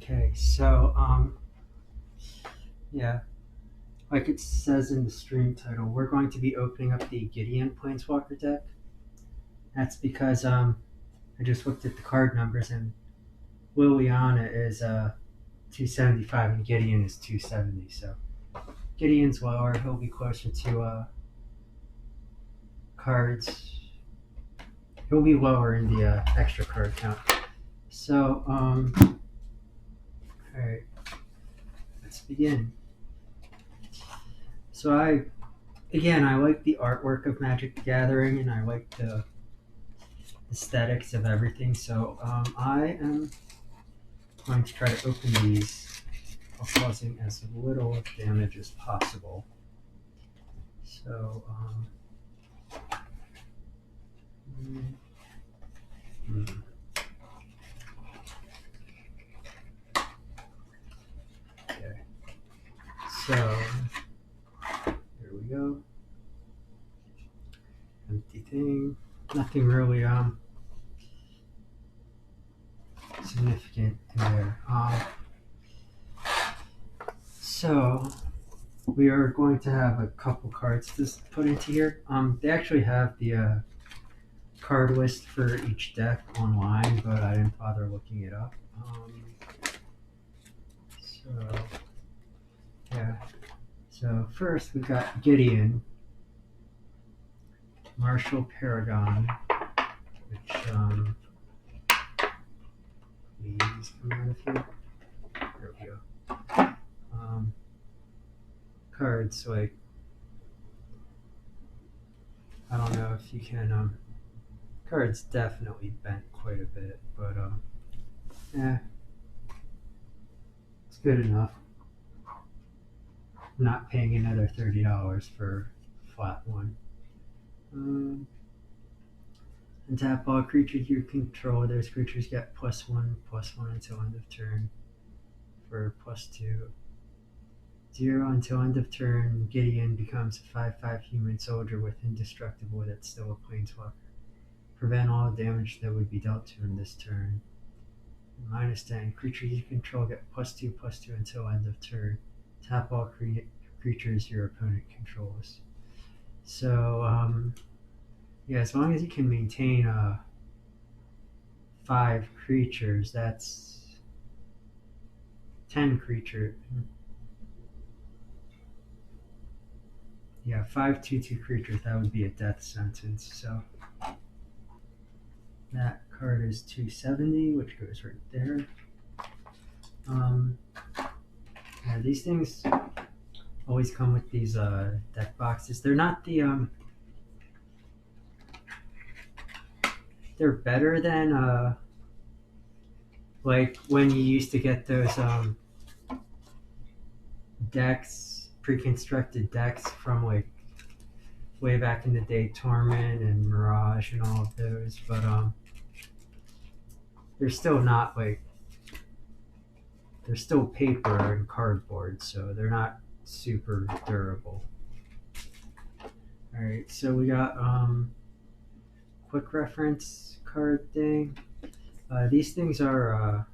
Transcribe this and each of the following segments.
Okay, so yeah, like it says in the stream title, we're going to be opening up the Gideon Planeswalker deck. That's because I just looked at the card numbers and Liliana is 275 and Gideon is 270. So Gideon's lower; he'll be closer to cards. He'll be lower in the extra card count. So all right, let's begin. So I like the artwork of Magic the Gathering, and I like the aesthetics of everything. So I am going to try to open these while causing as little damage as possible. So hmm. Okay. So there we go. Empty thing. Nothing really significant in there. So we are going to have a couple cards to put into here. They actually have the card list for each deck online, but I didn't bother looking it up. So yeah. So first we got Gideon, Martial Paragon, which please come out of here. There we go. Cards like I don't know if you can cards definitely bent quite a bit, but yeah, it's good enough. I'm not paying another $30 for a flat one. Um, and tap all creatures you control. Those creatures get +1/+1 until end of turn for +2. 0 until end of turn. Gideon becomes a 5/5 human soldier with indestructible that's still a planeswalker. Prevent all damage that would be dealt to him this turn. -10. Creatures you control get +2/+2 until end of turn. Tap all creatures your opponent controls. So, yeah, as long as you can maintain 5 creatures, that's 10 creature. Yeah, 5/2/2 creatures, that would be a death sentence. So that card is 270, which goes right there. Yeah, these things always come with these deck boxes. They're not they're better than like when you used to get those decks, pre-constructed decks from like way back in the day, Torment and Mirage and all of those, but they're still not like they're still paper and cardboard, so they're not super durable. All right, so we got quick reference card thing. These things are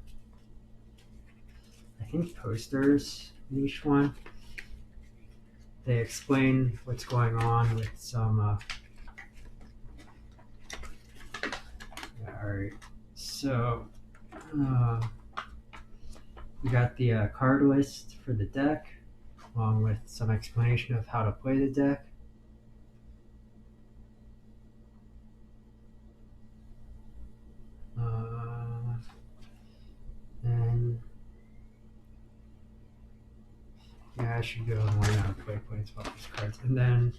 I think posters in each one. They explain what's going on with some. All right, so we got the card list for the deck, along with some explanation of how to play the deck. And yeah, I should go and learn how to play Planeswalker's cards. And then,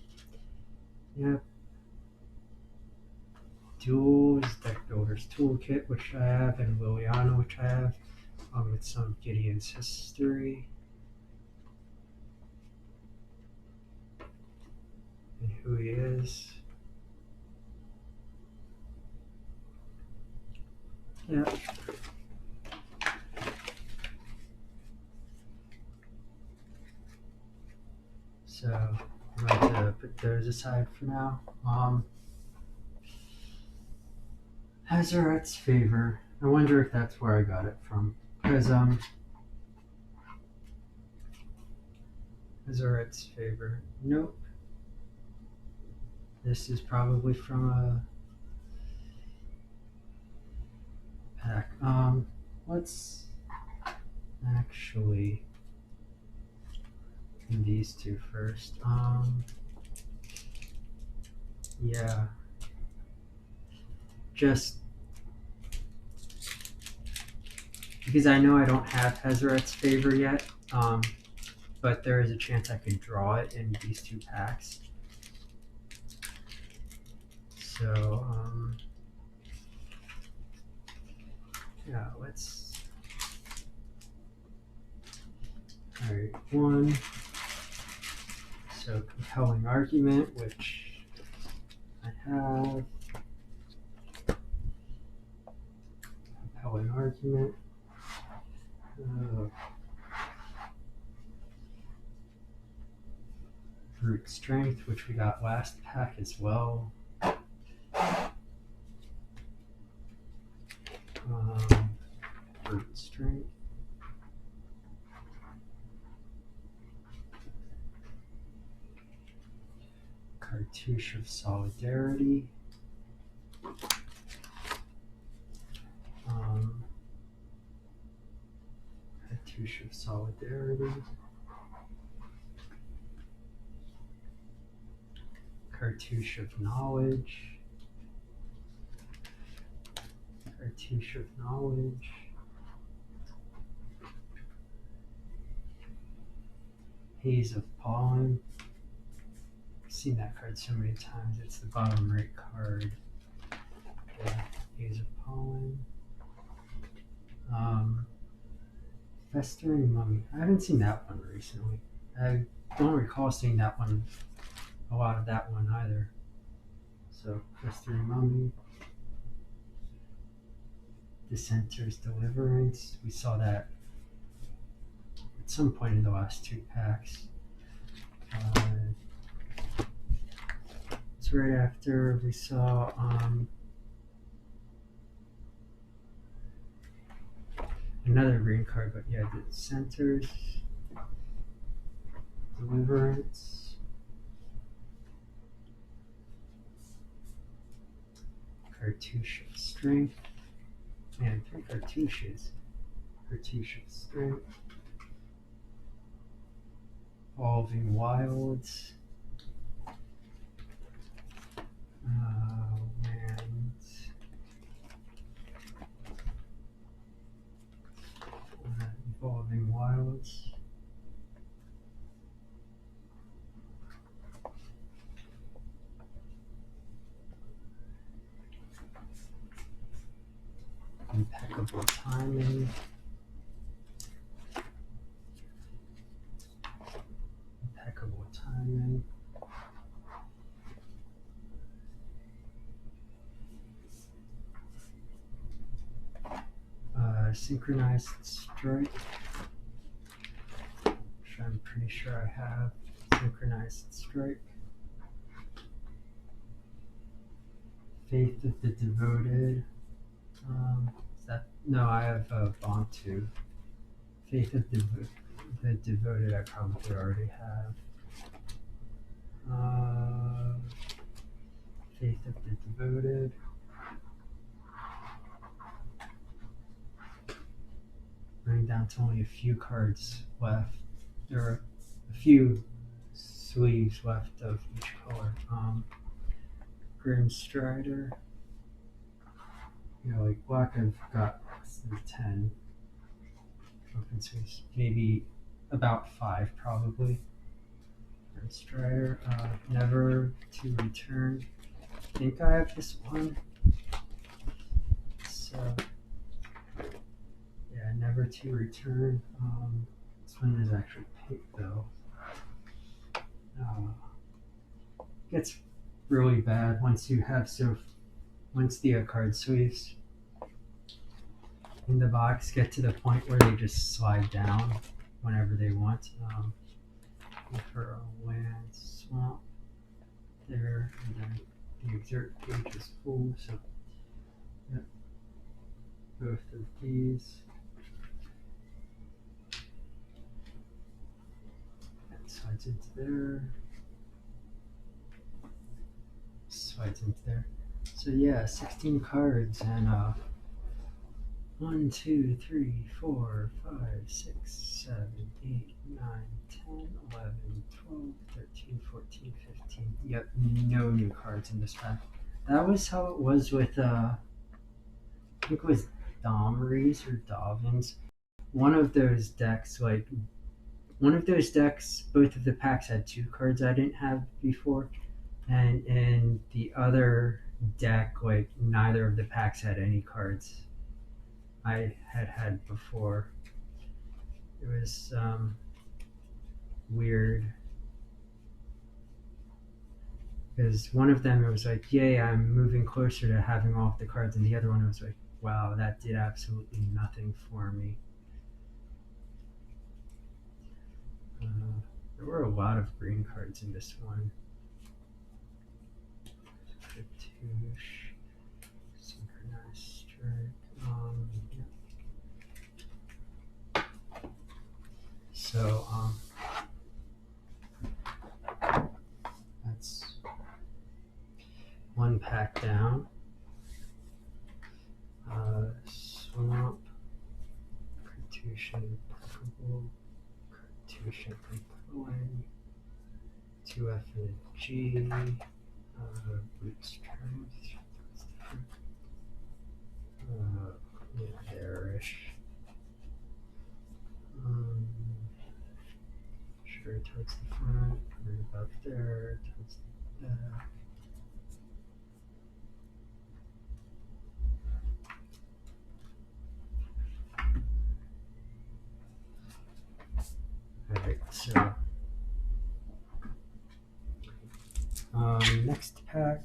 yeah, Duels, Deck Builder's Toolkit, which I have, and Liliana, which I have, along with some Gideon's history and who he is. Yeah. So I'm going to put those aside for now. Hazaret's Favor. I wonder if that's where I got it from. Because Azoret's favor. Nope. This is probably from a pack. Let's actually do these two first. Yeah. Just because I know I don't have Azoret's favor yet, but there is a chance I could draw it in these two packs. So, yeah, let's. Alright, one. So, compelling argument, which I have. Compelling argument. Brute strength, which we got last pack as well. Brute strength. Cartouche of Solidarity. Cartouche of Solidarity. Cartouche of Knowledge. Cartouche of Knowledge. Haze of Pollen. I've seen that card so many times. It's the bottom right card. Yeah, Haze of Pollen. Festering Mummy. I haven't seen that one recently. I don't recall seeing that one, a lot of that one either. So, Festering Mummy. Dissenter's Deliverance. We saw that at some point in the last two packs. It's right after we saw another green card, but yeah, the Dissenter's Deliverance. Cartouche of Strength. Man, 3 cartouches. Cartouche of Strength. Evolving Wilds. Evolving Wilds. Impeccable Timing. Impeccable Timing. Synchronized Strike, which I'm pretty sure I have. Synchronized Strike. Faith of the Devoted. Is that no? I have Bond 2. Faith of the Devoted. I probably already have. Faith of the Devoted. Running down to only a few cards left. There are a few sleeves left of each color. Grim Strider. You know, like black, I've got 10 open sleeves, maybe about 5 probably. Grim Strider. Never to Return. I think I have this one. So yeah, Never to Return. This one is actually pink though. Gets really bad once you have once the card sleeves in the box get to the point where they just slide down whenever they want. For a land swamp there, and then the exert page is full, so yep, both of these. Slides into there. Slides into there. So yeah, 16 cards and 1, 2, 3, 4, 5, 6, 7, 8, 9, 10, 11, 12, 13, 14, 15. Yep, no new cards in this pack. That was how it was with I think it was Domries or Davins. One of those decks, both of the packs had 2 cards I didn't have before. And in the other deck, like neither of the packs had any cards I had before. It was weird because one of them it was like, "Yay, I'm moving closer to having all of the cards," and the other one was like, "Wow, that did absolutely nothing for me." There were a lot of green cards in this one. Cartouche, synchronized strike. Yeah. So that's one pack down. Swamp, Cartouche and Purple, Cartouche and Plane, 2F and G, Boots Strength, yeah, there-ish. Sure, towards the front, right about there, towards the back. Alright, so next pack.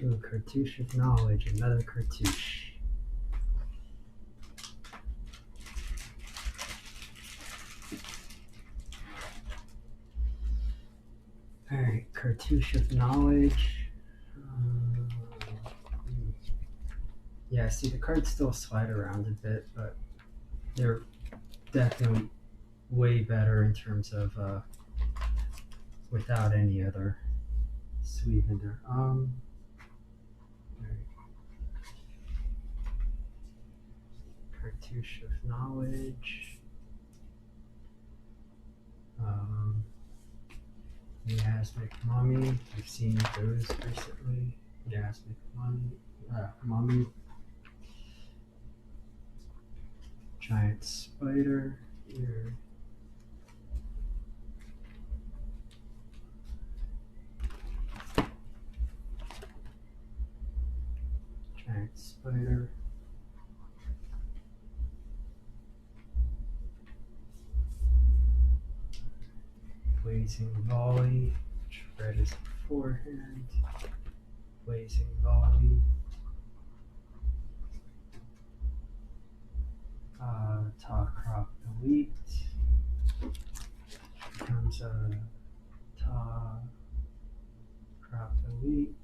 Ooh, Cartouche of Knowledge, another Cartouche. Alright, Cartouche of Knowledge. Yeah, see the cards still slide around a bit, but they're definitely way better in terms of without any other sleeve in there. Cartouche of Knowledge. Miasmic Mummy. We've seen those recently. Miasmic Mummy. Giant Spider. Here. Giant Spider. Blazing Volley, which red is beforehand. Blazing Volley. Top Crop Elite. Becomes a Top Crop Elite.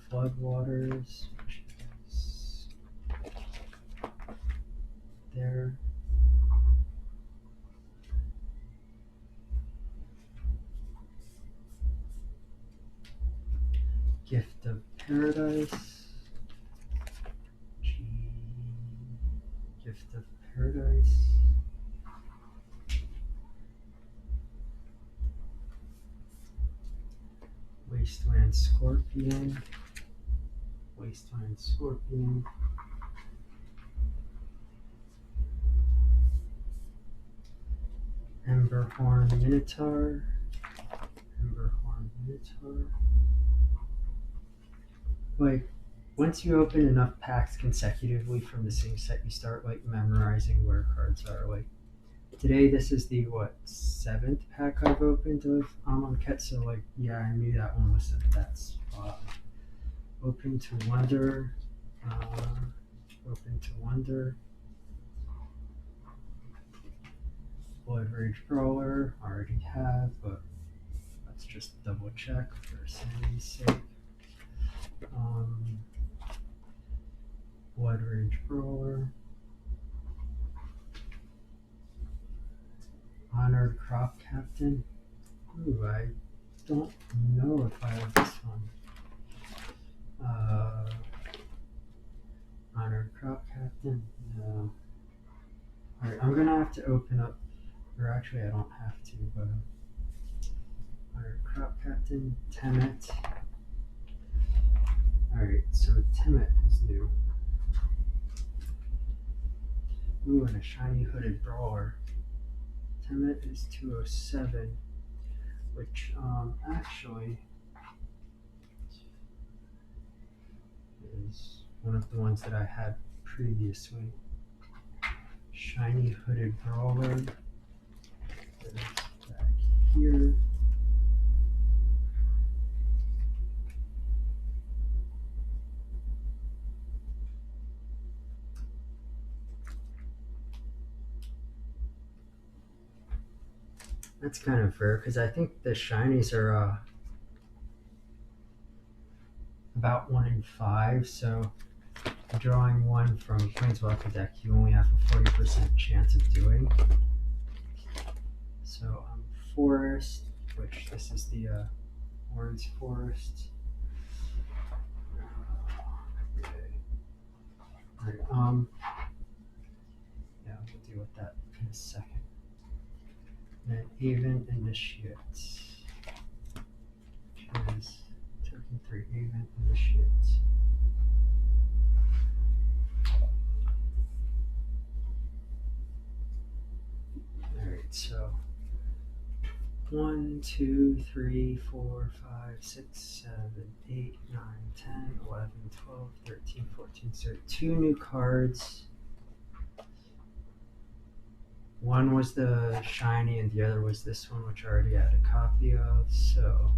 Floodwaters, which is there. Gift of Paradise. Gift of Paradise. Wasteland Scorpion. Wasteland Scorpion. Emberhorn Minotaur. Emberhorn Minotaur. Like, once you open enough packs consecutively from the same set, you start like memorizing where cards are. Like, Today, this is the, what, 7th pack I've opened of Amonkhet, so, like, yeah, I knew that one was at that spot. Open to Wonder. Open to Wonder. Blood Rage Brawler, already have, but let's just double check for sanity's sake. Blood Rage Brawler. Honored Crop Captain. Ooh, I don't know if I have this one. Honored Crop Captain. No. Alright, I'm gonna have to open up, or actually I don't have to, but Honored Crop Captain, Temet. Alright, so Temet is new. Ooh, and a shiny hooded brawler. Temet is 207, which actually is one of the ones that I had previously. Shiny hooded brawler. There's back here. That's kind of rare because I think the shinies are about 1 in 5, so drawing one from Planeswalker deck you only have a 40% chance of doing. So Forest, which this is the Orange Forest. Alright, yeah, we'll deal with that in a second. And then Haven Initiate. Which is token 3 Haven Initiate. Alright, so 1, 2, 3, 4, 5, 6, 7, 8, 9, 10, 11, 12, 13, 14. So 2 new cards. One was the shiny and the other was this one, which I already had a copy of. So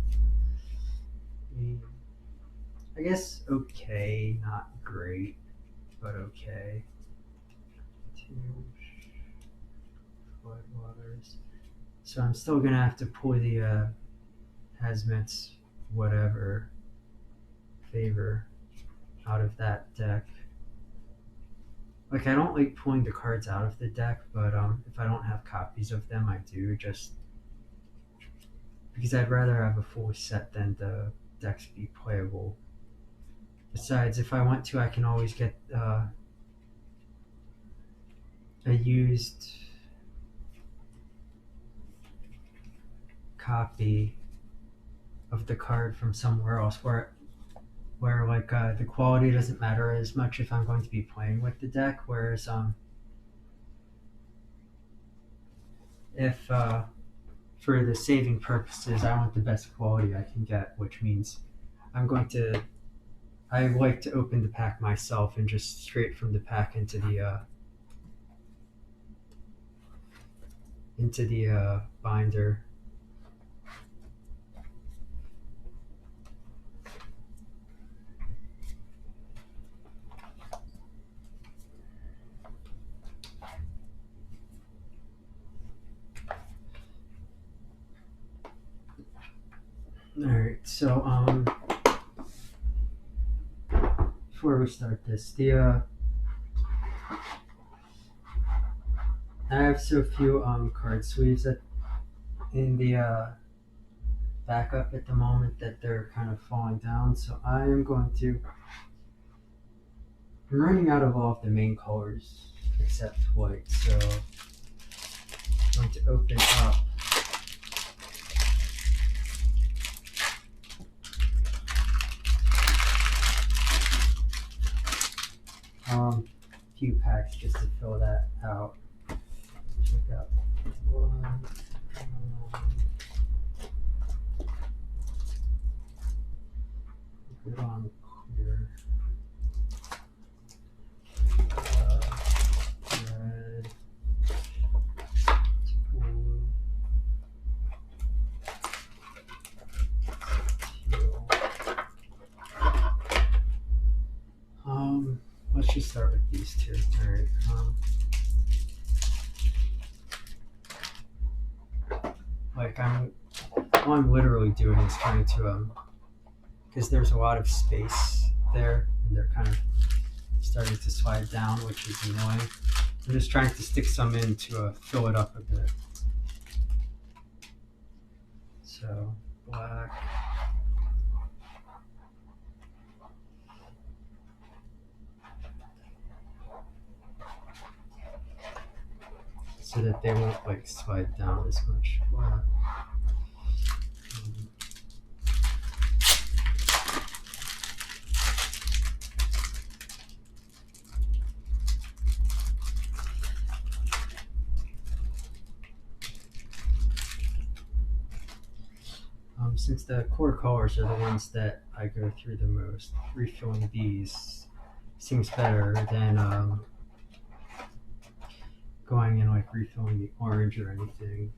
I guess okay, not great, but okay. 2 Floodwaters. So I'm still gonna have to pull the Hazmat's whatever favor out of that deck. Like, I don't like pulling the cards out of the deck, but if I don't have copies of them, I do, just because I'd rather have a full set than the decks be playable. Besides, if I want to, I can always get a used copy of the card from somewhere else where like the quality doesn't matter as much if I'm going to be playing with the deck, whereas if for the saving purposes I want the best quality I can get, which means I like to open the pack myself and just straight from the pack into the binder. Alright, so before we start this, I have so few card sleeves in the backup at the moment that they're kind of falling down, so I am going to. I'm running out of all of the main colors except white, so I'm going to open up a few packs just to fill that out. Check out one. Put it on clear. Red. just start with these two. All right. All I'm literally doing is trying to because there's a lot of space there, and they're kind of starting to slide down, which is annoying. I'm just trying to stick some in to fill it up a bit. So black. So that they won't like slide down as much. Black. Since the core colors are the ones that I go through the most, refilling these seems better than going and like refilling the orange or anything.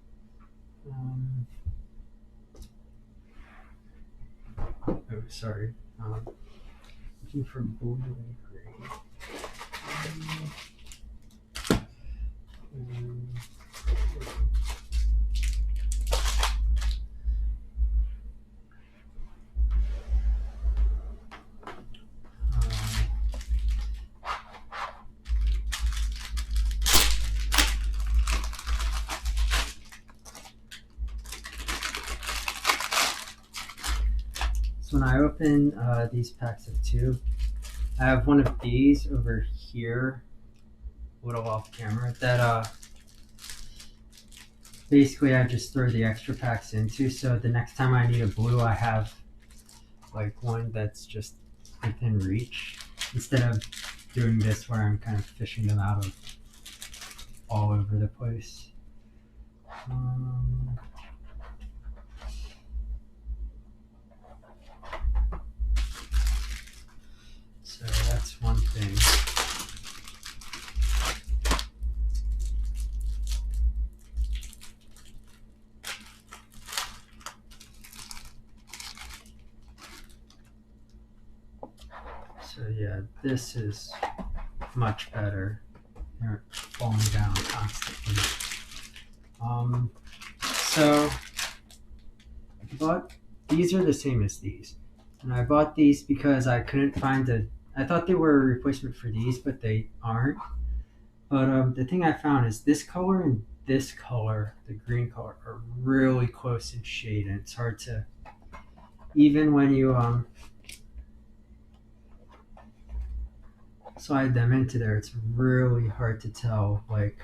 Oh, sorry. Looking for blue and green. So when I open these packs of 2, I have one of these over here, a little off camera, that basically I just throw the extra packs into, so the next time I need a blue I have like one that's just within reach, instead of doing this where I'm kind of fishing them out of all over the place. So that's one thing. So yeah, this is much better. They're falling down constantly. So but these are the same as these. And I bought these because I couldn't find I thought they were a replacement for these, but they aren't. But the thing I found is this color and this color, the green color, are really close in shade, and it's hard to, even when you slide them into there, it's really hard to tell like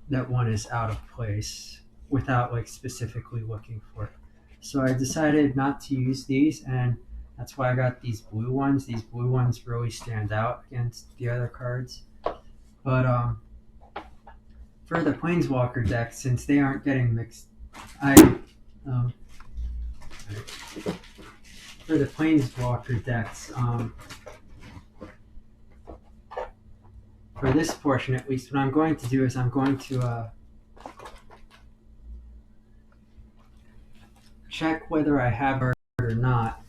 that one is out of place without like specifically looking for it. So I decided not to use these, and that's why I got these blue ones. These blue ones really stand out against the other cards. But for the Planeswalker deck, since they aren't getting mixed, for the Planeswalker decks, for this portion at least, what I'm going to do is I'm going to check whether I have it or not,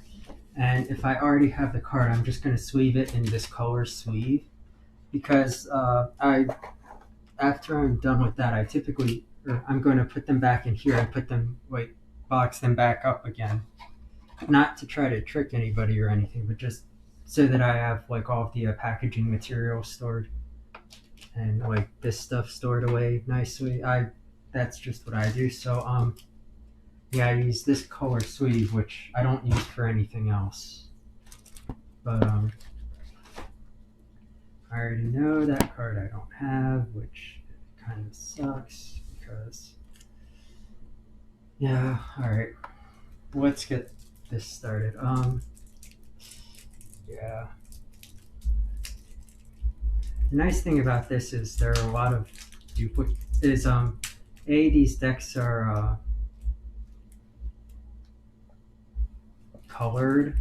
and if I already have the card, I'm just going to sleeve it in this color sleeve, because after I'm done with that, I'm going to put them back in here and put them, like, box them back up again, not to try to trick anybody or anything, but just so that I have like all of the packaging material stored and like this stuff stored away nicely. That's just what I do. So yeah, I use this color sleeve, which I don't use for anything else. But I already know that card I don't have, which kind of sucks because, yeah, all right, let's get this started. Yeah. The nice thing about this is there are a lot of duplicates. These decks are colored,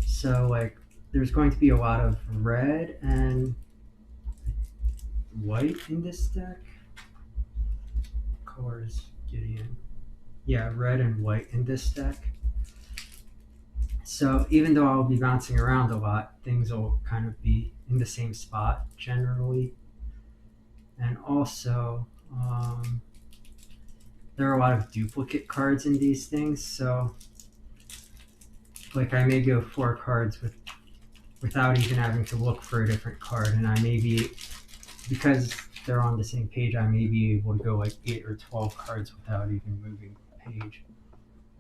so like there's going to be a lot of red and white in this deck. Colors, Gideon. Yeah, red and white in this deck. So even though I'll be bouncing around a lot, things will kind of be in the same spot generally. And also, there are a lot of duplicate cards in these things, so like I may go 4 cards without even having to look for a different card, and I may be, because they're on the same page, I may be able to go like 8 or 12 cards without even moving the page.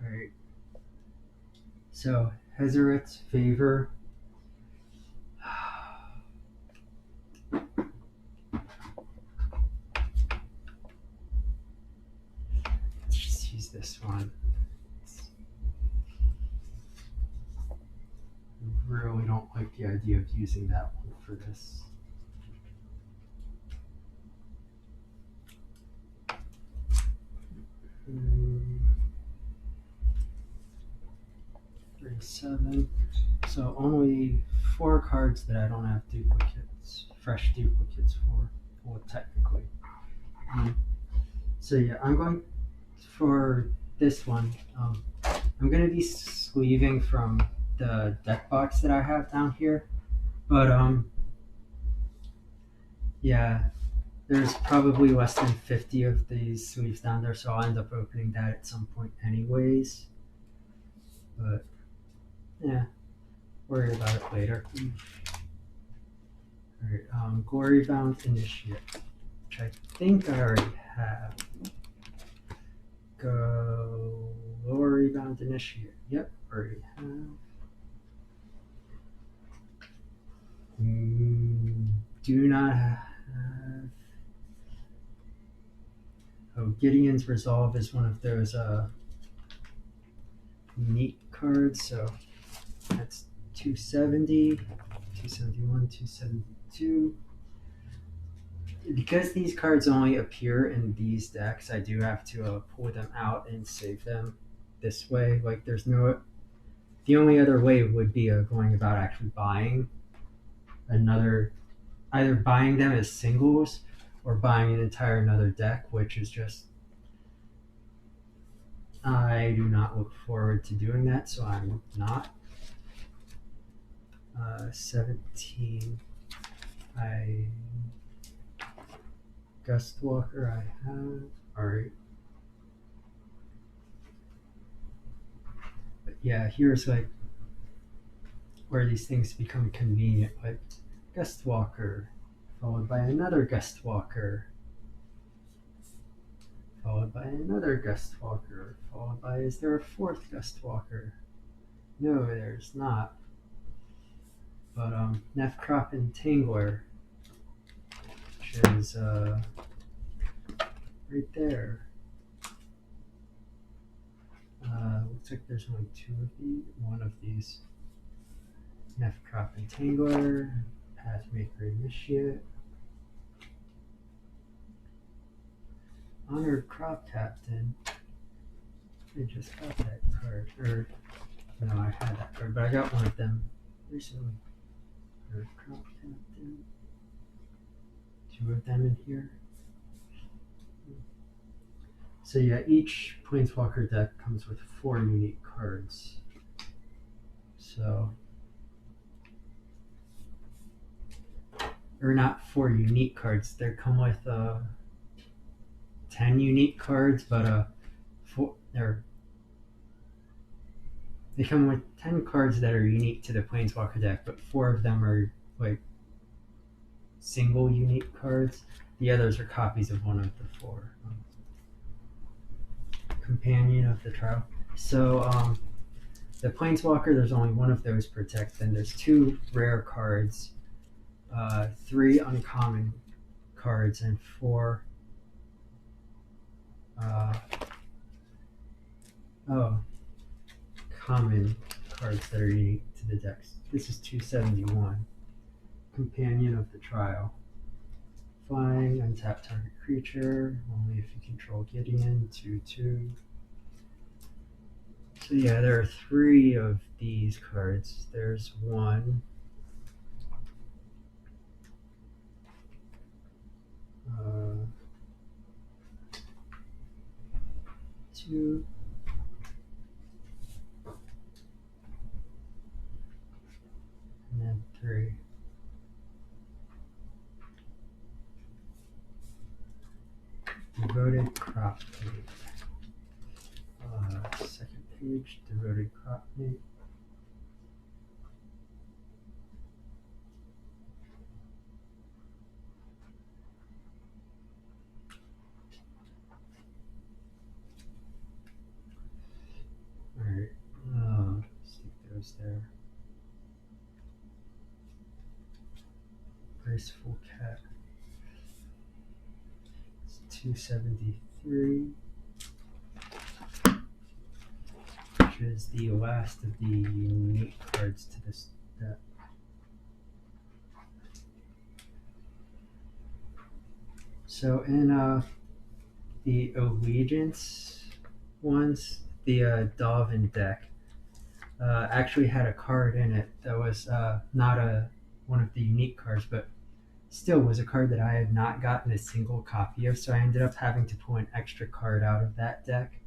Alright. So, Hezeret's Favor. Let's just use this one. I really don't like the idea of using that one for this. Mm, 37. So only 4 cards that I don't have duplicates, fresh duplicates for. Well, technically. So yeah, I'm going for this one. I'm going to be sleeving from the deck box that I have down here. But yeah, there's probably less than 50 of these sleeves down there, so I'll end up opening that at some point anyways. But yeah, worry about it later. Alright, Glory Bound Initiate, which I think I already have. Glory Bound Initiate. Yep, already have. Do not have. Oh, Gideon's Resolve is one of those unique cards, so that's 270, 271, 272. Because these cards only appear in these decks, I do have to pull them out and save them this way. Like, there's no. The only other way would be going about actually buying another. Either buying them as singles or buying an entire another deck, which is just. I do not look forward to doing that, so I'm not. 17. Gustwalker I have. Alright. But yeah, here's like where these things become convenient, like Gustwalker, followed by another Gustwalker, followed by another Gustwalker, followed by, is there a 4th Gustwalker? No, there's not. But Nefkrop and Tangler, which is right there. Looks like there's only 2 of these. One of these. Nefkrop and Tangler, Pathmaker Initiate, Honored Crop Captain. I just got that card. Or, no, I had that card, but I got one of them recently. Honored Crop Captain. 2 of them in here. So yeah, each Planeswalker deck comes with 4 unique cards. So, or not 4 unique cards. They come with 10 unique cards, but they come with 10 cards that are unique to the Planeswalker deck, but 4 of them are like single unique cards. The others are copies of one of the 4. Companion of the Trial. So the Planeswalker, there's only one of those protect. Then there's 2 rare cards, 3 uncommon cards, and 4 common cards that are unique to the decks. This is 271. Companion of the Trial. Flying, untap target creature, only if you control Gideon, 2/2. So yeah, there are 3 of these cards. There's 1. 2. And then 3. Devoted Crop Mate. Second page, Devoted Crop Mate. Alright, stick those there. Graceful Cat. It's 273. Which is the last of the unique cards to this deck. So in the Allegiance ones, the Dolphin deck actually had a card in it that was not one of the unique cards, but still was a card that I had not gotten a single copy of. So I ended up having to pull an extra card out of that deck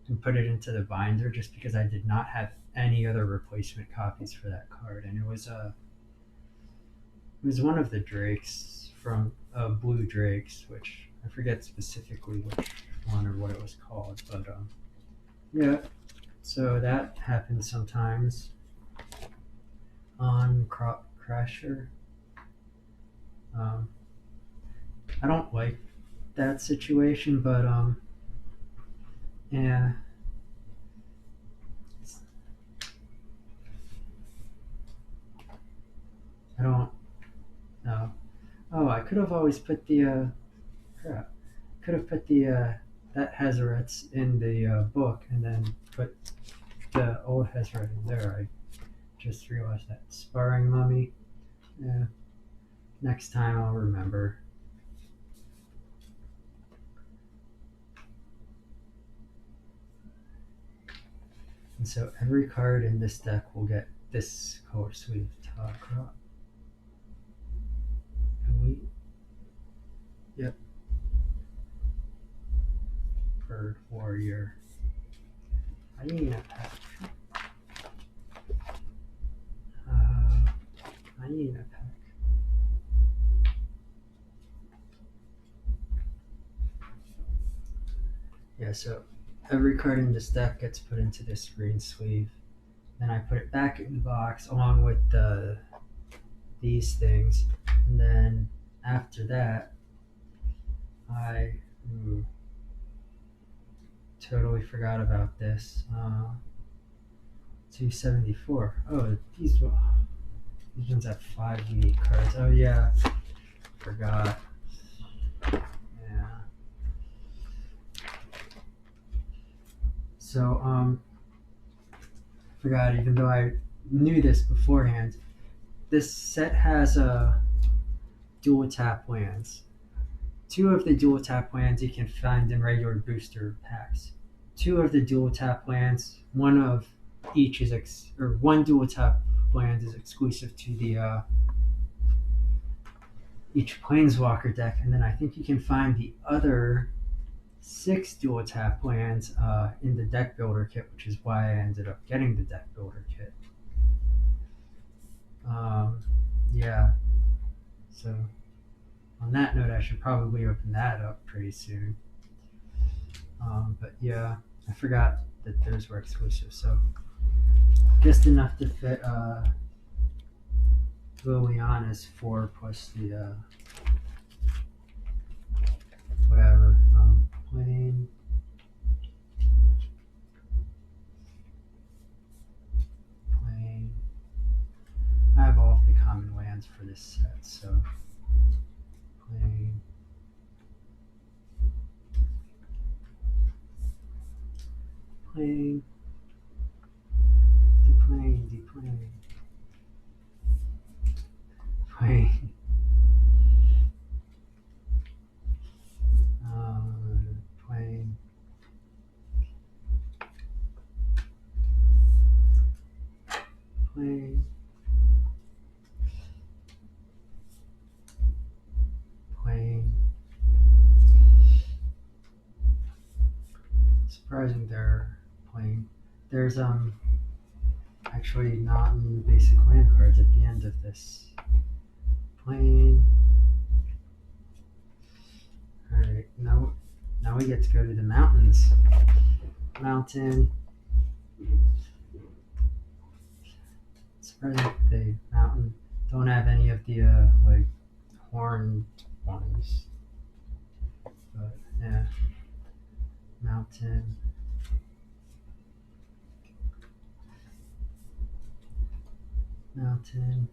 and put it into the binder just because I did not have any other replacement copies for that card. And it was one of the Drakes from Blue Drakes, which I forget specifically which one or what it was called, but yeah. So that happens sometimes on Crop Crasher. I don't like that situation, but yeah. I don't know. Oh, I could have always put the crap. Could have put the that Hazaret's in the book and then put the old Hazaret in there. I just realized that. Sparring Mummy. Yeah. Next time I'll remember. And so every card in this deck will get this color sleeve. Crop. Elite. Yep. Bird Warrior. Hyena Pack. Hyena Pack. Yeah, so every card in this deck gets put into this green sleeve. Then I put it back in the box along with these things. And then after that, I totally forgot about this. 274. Oh, these ones have 5 unique cards. Oh yeah, forgot. Yeah. So forgot, even though I knew this beforehand. This set has dual tap lands. 2 of the dual tap lands you can find in regular booster packs. 2 of the dual tap lands, one of each is one dual tap land is exclusive to the each Planeswalker deck, and then I think you can find the other 6 dual tap lands in the deck builder kit, which is why I ended up getting the deck builder kit. Yeah. So on that note, I should probably open that up pretty soon. But yeah, I forgot that those were exclusive, so just enough to fit Liliana's 4 plus the whatever. Plain. I have all of the common lands for this set, so plain. Deplane. Plain. Plain. Plain. Plain. Surprising they're plain. There's actually not in the basic land cards at the end of this. Plain. Alright, now we get to go to the mountains. Mountain. Surprised that the mountain don't have any of the like horned ones. But yeah. Mountain. Mountain.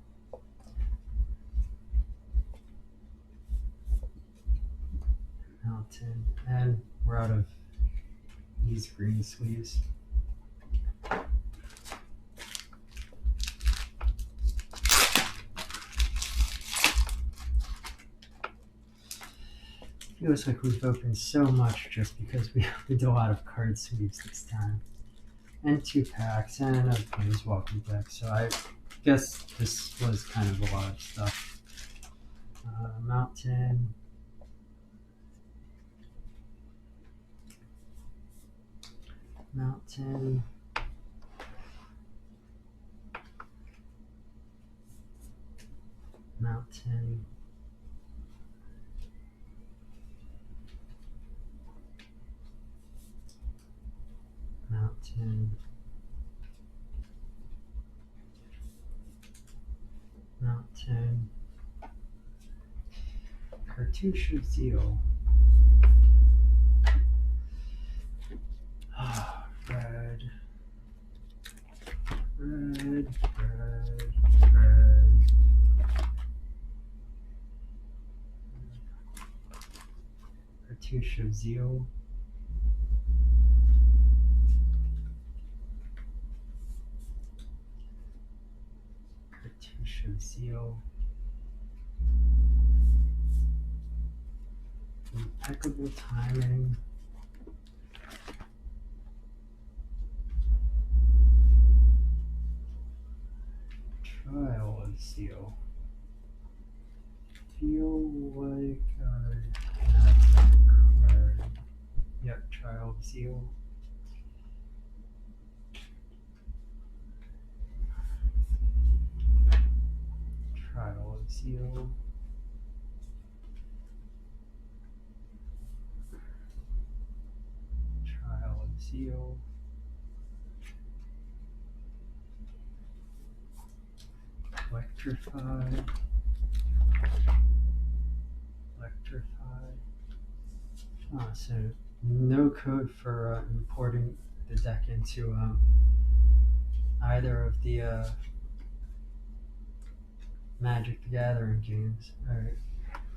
Mountain. And we're out of these green sleeves. Feels like we've opened so much just because we opened a lot of card sleeves this time. And 2 packs and a Planeswalker deck. So I guess this was kind of a lot of stuff. Mountain. Mountain. Mountain. Mountain. Mountain. Cartouche of Zeal. Red. Red. Red. Red. Cartouche of Zeal. Cartouche of Zeal. Impeccable timing. Trial of Zeal. Feel like I have a card. Yep, Trial of Zeal. Trial of Zeal. Trial of Zeal. Electrify. Electrify. Oh, so no code for importing the deck into either of the Magic the Gathering games.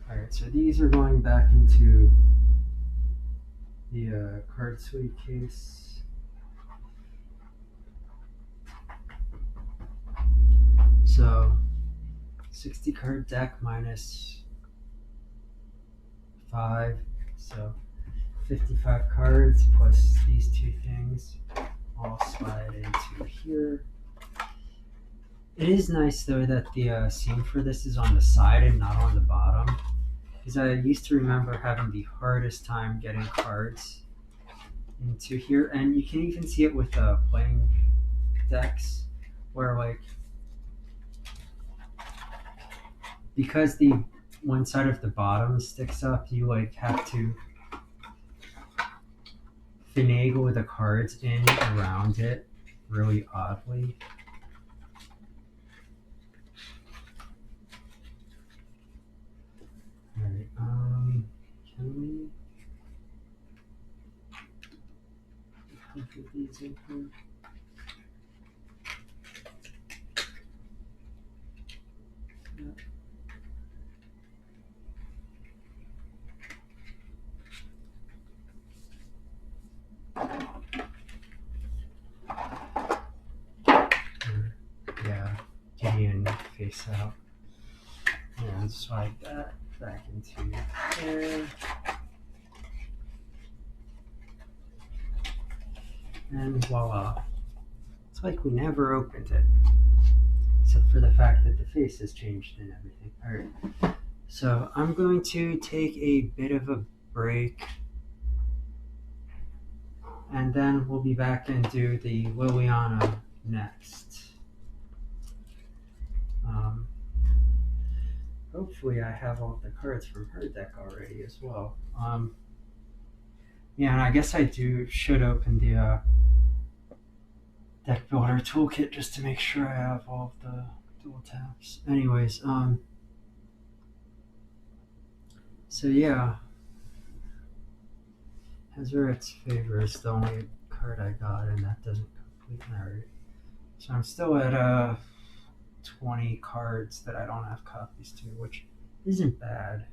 Alright, so these are going back into the card suite case. So 60 card deck minus 5, so 55 cards plus these 2 things all slide into here. It is nice though that the seam for this is on the side and not on the bottom, because I used to remember having the hardest time getting cards into here, and you can even see it with playing decks where like, because the one side of the bottom sticks up, you like have to finagle the cards in around it really oddly. Alright, can we put these in here? Yep. Yeah, Gideon face out. And slide that back into there. And voila. It's like we never opened it. Except for the fact that the face has changed and everything. Alright. So I'm going to take a bit of a break. And then we'll be back and do the Liliana next. Hopefully I have all the cards from her deck already as well. Yeah, and I guess I should open the deck builder toolkit just to make sure I have all of the dual taps. Anyways, so yeah, Hazoret's Favor is the only card I got, and that doesn't complete my rate. So I'm still at 20 cards that I don't have copies to, which isn't bad.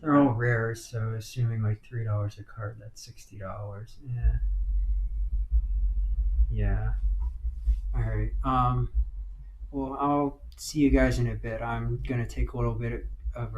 They're all rare, so assuming like $3 a card, that's $60. Yeah. Yeah. All right. Well, I'll see you guys in a bit. I'm gonna take a little bit of